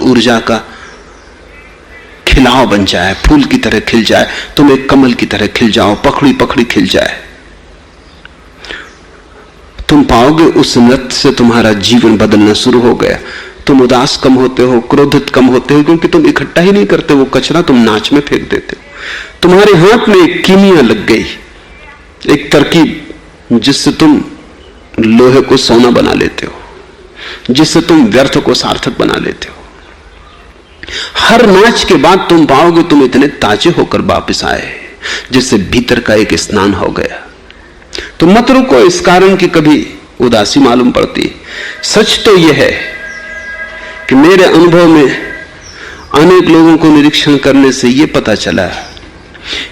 ऊर्जा का खिलाव बन जाए, फूल की तरह खिल जाए, तुम एक कमल की तरह खिल जाओ, पखड़ी पखड़ी खिल जाए। तुम पाओगे उस नृत्य से तुम्हारा जीवन बदलना शुरू हो गया। तुम उदास कम होते हो, क्रोधित कम होते हो, क्योंकि तुम इकट्ठा ही नहीं करते वो कचरा, तुम नाच में फेंक देते हो। तुम्हारे हाथ में एक कीमिया लग गई, एक तरकीब जिससे तुम लोहे को सोना बना लेते हो, जिससे तुम व्यर्थ को सार्थक बना लेते हो। हर नाच के बाद तुम पाओगे तुम इतने ताजे होकर वापस आए, जिससे भीतर का एक स्नान हो गया। तो मत रुको इस कारण की कभी उदासी मालूम पड़ती। सच तो यह है कि मेरे अनुभव में अनेक लोगों को निरीक्षण करने से यह पता चला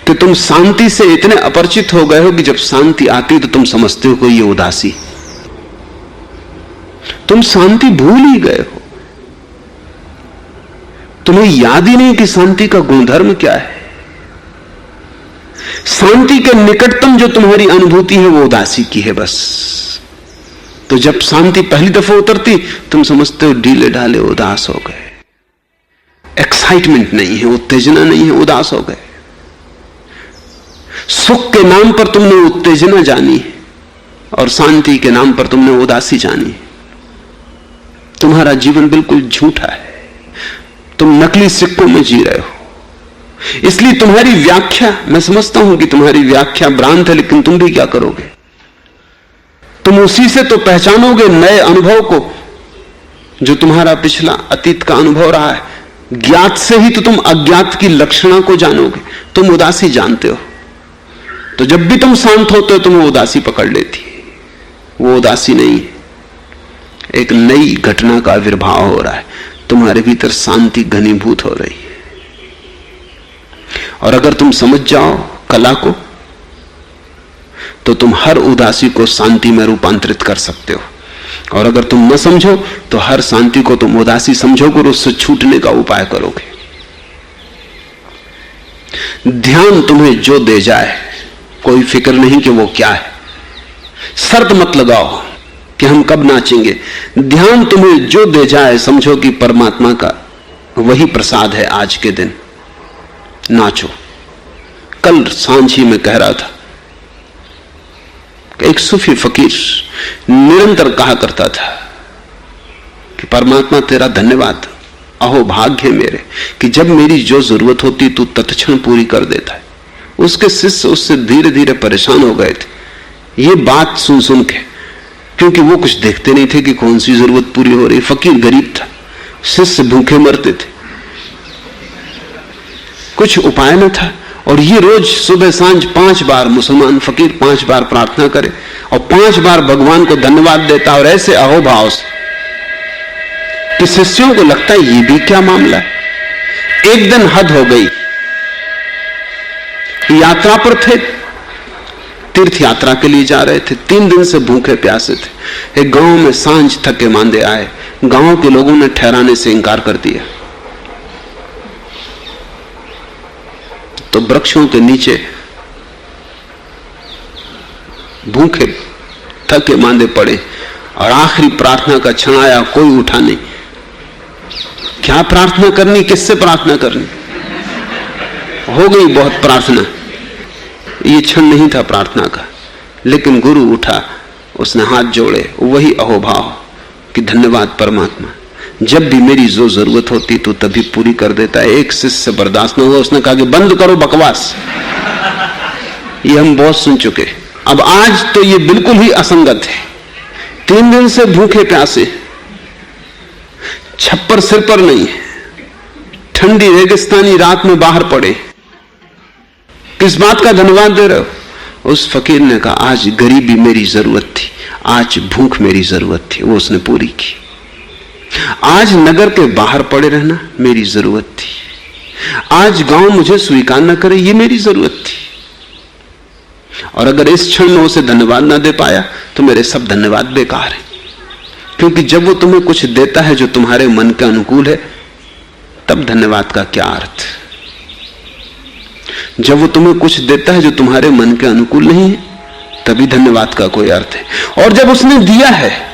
कि तुम शांति से इतने अपरिचित हो गए हो कि जब शांति आती तो तुम समझते हो कि यह उदासी, तुम शांति भूल ही गए हो। तुम्हें याद ही नहीं कि शांति का गुणधर्म क्या है। शांति के निकटतम जो तुम्हारी अनुभूति है वो उदासी की है बस। तो जब शांति पहली दफा उतरती तुम समझते हो ढीले ढाले उदास हो गए, एक्साइटमेंट नहीं है, उत्तेजना नहीं है, उदास हो गए। सुख के नाम पर तुमने उत्तेजना जानी और शांति के नाम पर तुमने उदासी जानी। तुम्हारा जीवन बिल्कुल झूठा है, तुम नकली सिक्कों में जी रहे हो। इसलिए तुम्हारी व्याख्या, मैं समझता हूं कि तुम्हारी व्याख्या भ्रांत है, लेकिन तुम भी क्या करोगे? तुम उसी से तो पहचानोगे नए अनुभव को जो तुम्हारा पिछला अतीत का अनुभव रहा है। ज्ञात से ही तो तुम अज्ञात की लक्षणा को जानोगे। तुम उदासी जानते हो, तो जब भी तुम शांत होते हो तुम्हें उदासी पकड़ लेती है। वो उदासी नहीं है, एक नई घटना का आविर्भाव हो रहा है, तुम्हारे भीतर शांति घनीभूत हो रही है। और अगर तुम समझ जाओ कला को, तो तुम हर उदासी को शांति में रूपांतरित कर सकते हो। और अगर तुम न समझो तो हर शांति को तुम उदासी समझोगे और उससे छूटने का उपाय करोगे। ध्यान तुम्हें जो दे जाए, कोई फिक्र नहीं कि वो क्या है। शर्त मत लगाओ कि हम कब नाचेंगे। ध्यान तुम्हें जो दे जाए, समझो कि परमात्मा का वही प्रसाद है आज के दिन। नाचो। कल सांझ ही में कह रहा था, एक सूफी फकीर निरंतर कहा करता था कि परमात्मा तेरा धन्यवाद, अहो भाग्य मेरे कि जब मेरी जो जरूरत होती तू तत्क्षण पूरी कर देता है। उसके शिष्य उससे धीरे धीरे परेशान हो गए थे ये बात सुन सुन के, क्योंकि वो कुछ देखते नहीं थे कि कौन सी जरूरत पूरी हो रही। फकीर गरीब था, शिष्य भूखे मरते थे, कुछ उपाय न था। और ये रोज सुबह सांझ 5 बार मुसलमान फकीर 5 बार प्रार्थना करे और 5 बार भगवान को धन्यवाद देता, और ऐसे अहोभाव से कि शिष्यों को लगता है ये भी क्या मामला। एक दिन हद हो गई, यात्रा पर थे, तीर्थ यात्रा के लिए जा रहे थे, 3 दिन से भूखे प्यासे थे। एक गांव में सांझ थके मांदे आए, गांव के लोगों ने ठहराने से इंकार कर दिया। तो वृक्षों के नीचे भूखे थके मांदे पड़े और आखिरी प्रार्थना का क्षण आया, कोई उठा नहीं। क्या प्रार्थना करनी, किससे प्रार्थना करनी? हो गई बहुत प्रार्थना, ये क्षण नहीं था प्रार्थना का। लेकिन गुरु उठा, उसने हाथ जोड़े, वही अहोभाव कि धन्यवाद परमात्मा, जब भी मेरी जो जरूरत होती तो तभी पूरी कर देता है। एक शिष्य से बर्दाश्त न हुआ, उसने कहा कि बंद करो बकवास, ये हम बहुत सुन चुके। अब आज तो ये बिल्कुल ही असंगत है। 3 दिन से भूखे प्यासे, छप्पर सिर पर नहीं, ठंडी रेगिस्तानी रात में बाहर पड़े, किस बात का धन्यवाद दे रहे हो? उस फकीर ने कहा आज गरीबी मेरी जरूरत थी, आज भूख मेरी जरूरत थी, वो उसने पूरी की। आज नगर के बाहर पड़े रहना मेरी जरूरत थी, आज गांव मुझे स्वीकार न करे ये मेरी जरूरत थी। और अगर इस क्षण में उसे धन्यवाद ना दे पाया तो मेरे सब धन्यवाद बेकार है। क्योंकि जब वो तुम्हें कुछ देता है जो तुम्हारे मन के अनुकूल है, तब धन्यवाद का क्या अर्थ? जब वो तुम्हें कुछ देता है जो तुम्हारे मन के अनुकूल नहीं है, तभी धन्यवाद का कोई अर्थ है। और जब उसने दिया है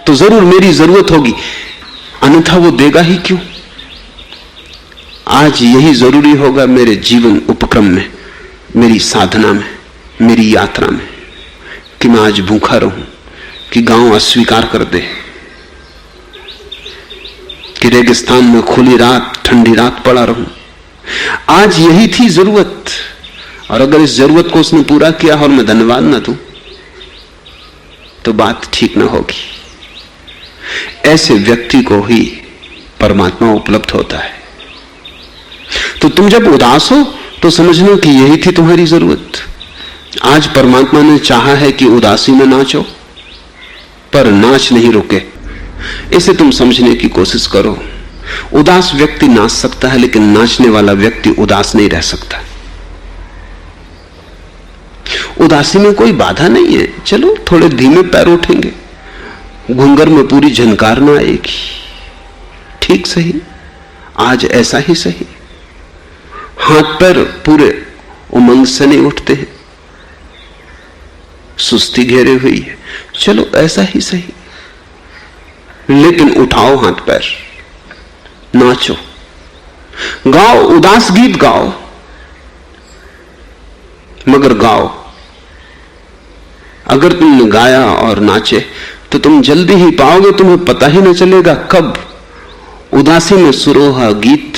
तो जरूर मेरी जरूरत होगी। अन्यथा वो देगा ही क्यों? आज यही जरूरी होगा मेरे जीवन उपक्रम में, मेरी साधना में, मेरी यात्रा में, कि मैं आज भूखा रहूं, कि गांव अस्वीकार कर दे, कि रेगिस्तान में खुली रात, ठंडी रात पड़ा रहूं। आज यही थी जरूरत, और अगर इस जरूरत को उसने पूरा किया और मैं धन्यवाद न दूं तो बात ठीक ना होगी। ऐसे व्यक्ति को ही परमात्मा उपलब्ध होता है। तो तुम जब उदास हो तो समझना कि यही थी तुम्हारी जरूरत। आज परमात्मा ने चाहा है कि उदासी में नाचो, पर नाच नहीं रुके। इसे तुम समझने की कोशिश करो। उदास व्यक्ति नाच सकता है, लेकिन नाचने वाला व्यक्ति उदास नहीं रह सकता। उदासी में कोई बाधा नहीं है, चलो थोड़े धीमे पैर उठेंगे, घूंगर में पूरी झनकार ना आएगी। ठीक सही, आज ऐसा ही सही। हाथ पैर पूरे उमंग से नहीं उठते हैं, सुस्ती घेरे हुई है, चलो ऐसा ही सही, लेकिन उठाओ हाथ पैर, नाचो, गाओ, उदास गीत गाओ, मगर गाओ। अगर तुमने गाया और नाचे तो तुम जल्दी ही पाओगे, तुम्हें पता ही न चलेगा कब उदासी में सुरोहा गीत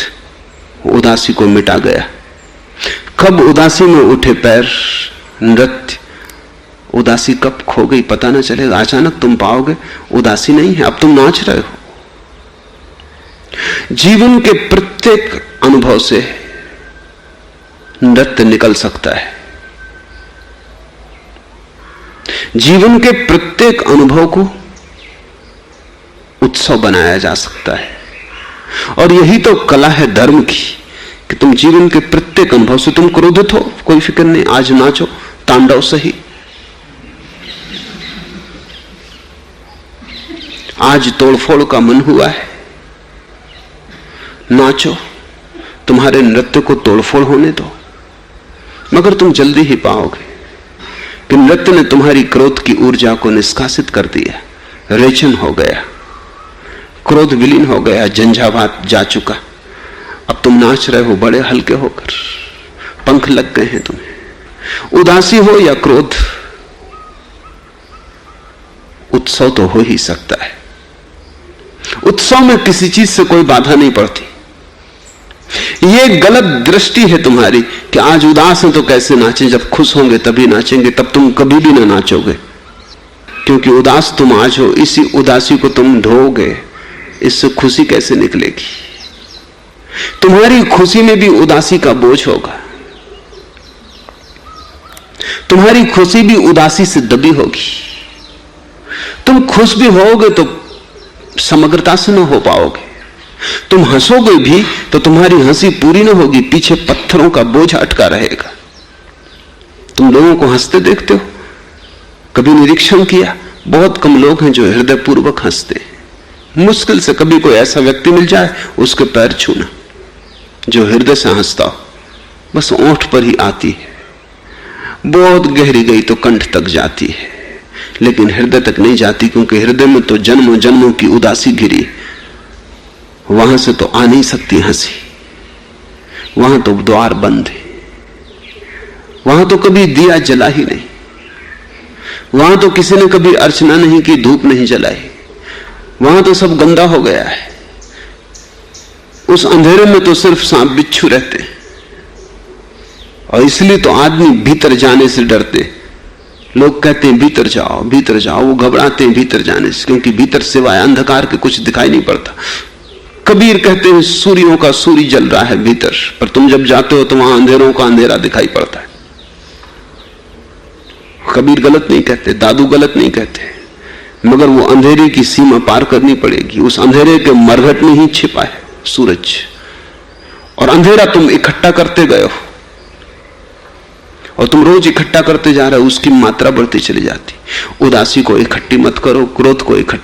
उदासी को मिटा गया, कब उदासी में उठे पैर नृत्य उदासी कब खो गई पता न चलेगा। अचानक तुम पाओगे उदासी नहीं है, अब तुम नाच रहे हो। जीवन के प्रत्येक अनुभव से नृत्य निकल सकता है। जीवन के प्रत्येक अनुभव को उत्सव बनाया जा सकता है, और यही तो कला है धर्म की, कि तुम जीवन के प्रत्येक अनुभव से, तुम क्रोधित हो, कोई फिक्र नहीं, आज नाचो, तांडव सही, आज तोड़फोड़ का मन हुआ है, नाचो, तुम्हारे नृत्य को तोड़फोड़ होने दो। मगर तुम जल्दी ही पाओगे कि नृत्य ने तुम्हारी क्रोध की ऊर्जा को निष्कासित कर दिया, रेचन हो गया, क्रोध विलीन हो गया, झंझावात जा चुका। अब तुम नाच रहे हो बड़े हल्के होकर, पंख लग गए हैं तुम्हें। उदासी हो या क्रोध, उत्सव तो हो ही सकता है। उत्सव में किसी चीज से कोई बाधा नहीं पड़ती। यह गलत दृष्टि है तुम्हारी कि आज उदास हैं तो कैसे नाचें, जब खुश होंगे तभी नाचेंगे, तब तुम कभी भी ना नाचोगे, क्योंकि उदास तुम आज हो, इसी उदासी को तुम ढोगे, इससे खुशी कैसे निकलेगी? तुम्हारी खुशी में भी उदासी का बोझ होगा, तुम्हारी खुशी भी उदासी से दबी होगी। तुम खुश भी होगे तो समग्रता से न हो पाओगे, तुम हंसोगे भी तो तुम्हारी हंसी पूरी न होगी, पीछे पत्थरों का बोझ अटका रहेगा। तुम लोगों को हंसते देखते हो, कभी निरीक्षण किया? बहुत कम लोग हैं जो हृदय पूर्वक हंसते हैं। मुश्किल से कभी कोई ऐसा व्यक्ति मिल जाए उसके पैर छूना जो हृदय से हंसता हो, बस ओंठ पर ही आती है, बहुत गहरी गई तो कंठ तक जाती है, लेकिन हृदय तक नहीं जाती, क्योंकि हृदय में तो जन्मों जन्मों की उदासी गिरी, वहां से तो आ नहीं सकती हंसी, वहां तो द्वार बंद है, वहां तो कभी दिया जला ही नहीं, वहां तो किसी ने कभी अर्चना नहीं की, धूप नहीं जलाई, वहां तो सब गंदा हो गया है। उस अंधेरे में तो सिर्फ सांप बिच्छू रहते हैं, और इसलिए तो आदमी भीतर जाने से डरते। लोग कहते हैं भीतर जाओ भीतर जाओ, वो घबराते हैं भीतर जाने से, क्योंकि भीतर सिवाय अंधकार के कुछ दिखाई नहीं पड़ता। कबीर कहते हैं सूर्यों का सूर्य जल रहा है भीतर, पर तुम जब जाते हो तो वहां अंधेरों का अंधेरा दिखाई पड़ता है। कबीर गलत नहीं कहते, दादू गलत नहीं कहते, मगर वो अंधेरे की सीमा पार करनी पड़ेगी। उस अंधेरे के मरघट में ही छिपा है सूरज, और अंधेरा तुम इकट्ठा करते गए हो, और तुम रोज इकट्ठा करते जा रहे हो, उसकी मात्रा बढ़ती चली जाती। उदासी को इकट्ठी मत करो, क्रोध को इकट्ठा